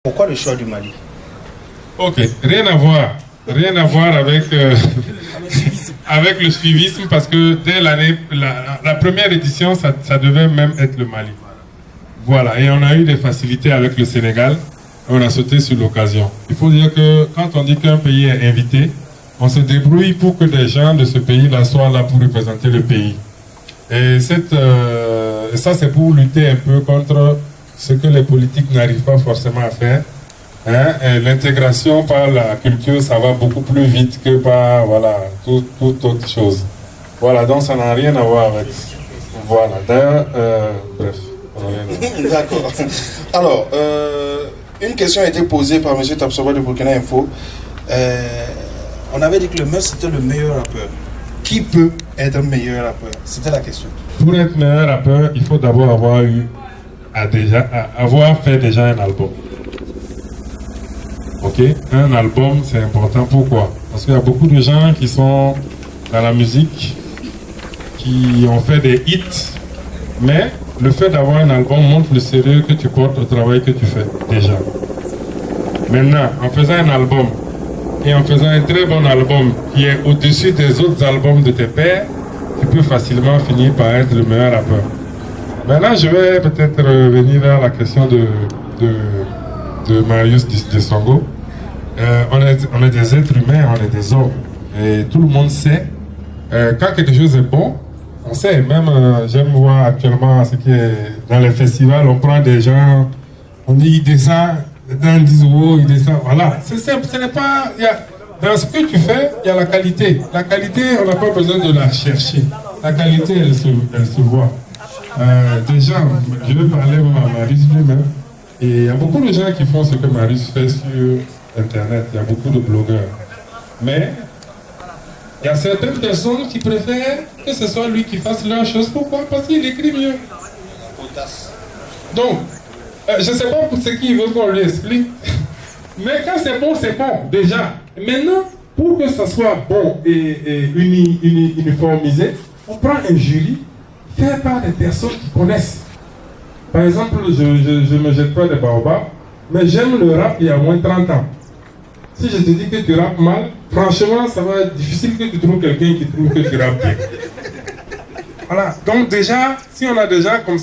Pourquoi le choix du Mali? Ok, rien à voir avec, avec le suivisme, parce que dès l'année, la première édition, ça devait même être le Mali. Voilà, et on a eu des facilités avec le Sénégal, on a sauté sur l'occasion. Il faut dire que quand on dit qu'un pays est invité, on se débrouille pour que des gens de ce pays-là soient là pour représenter le pays. Et ça, c'est pour lutter un peu contre ce que les politiques n'arrivent pas forcément à faire. Hein? L'intégration par la culture, ça va beaucoup plus vite que par toute autre chose. Voilà, donc ça n'a rien à voir avec. Voilà, d'ailleurs, bref. D'accord. Alors, une question a été posée par M. Tapsoba de Burkina Info. On avait dit que le meilleur, c'était le meilleur rappeur. Qui peut être meilleur rappeur? C'était la question. Pour être meilleur rappeur, il faut d'abord avoir fait déjà un album. Ok, un album, c'est important. Pourquoi? Parce qu'il y a beaucoup de gens qui sont dans la musique, qui ont fait des hits, mais le fait d'avoir un album montre le sérieux que tu portes au travail que tu fais déjà. Maintenant, en faisant un album et en faisant un très bon album qui est au-dessus des autres albums de tes pairs, tu peux facilement finir par être le meilleur rappeur. Maintenant, je vais peut-être revenir vers la question de Marius Disongo. On est des êtres humains, on est des hommes. Et tout le monde sait, quand quelque chose est bon, on sait. Même, j'aime voir actuellement ce qui est dans les festivals, on prend des gens, on dit, il descend, ils disent, oh, il descend. Voilà, c'est simple, ce n'est pas... Dans ce que tu fais, il y a la qualité. La qualité, on n'a pas besoin de la chercher. La qualité, elle se voit. Des gens, je vais parler à Marius lui-même. Et il y a beaucoup de gens qui font ce que Marius fait sur Internet. Il y a beaucoup de blogueurs. Mais il y a certaines personnes qui préfèrent que ce soit lui qui fasse leur chose. Pourquoi? Parce qu'il écrit mieux. Donc, je ne sais pas pour ce qu'il veut qu'on lui explique. Mais quand c'est bon, déjà. Maintenant, pour que ça soit bon et uniformisé, on prend un jury fait par des personnes qui connaissent. Par exemple, je ne me jette pas des baobabs, mais j'aime le rap il y a moins de 30 ans. Si je te dis que tu rappes mal, franchement, ça va être difficile que tu trouves quelqu'un qui trouve que tu rappes bien. Voilà. Donc déjà, si on a des gens comme ça,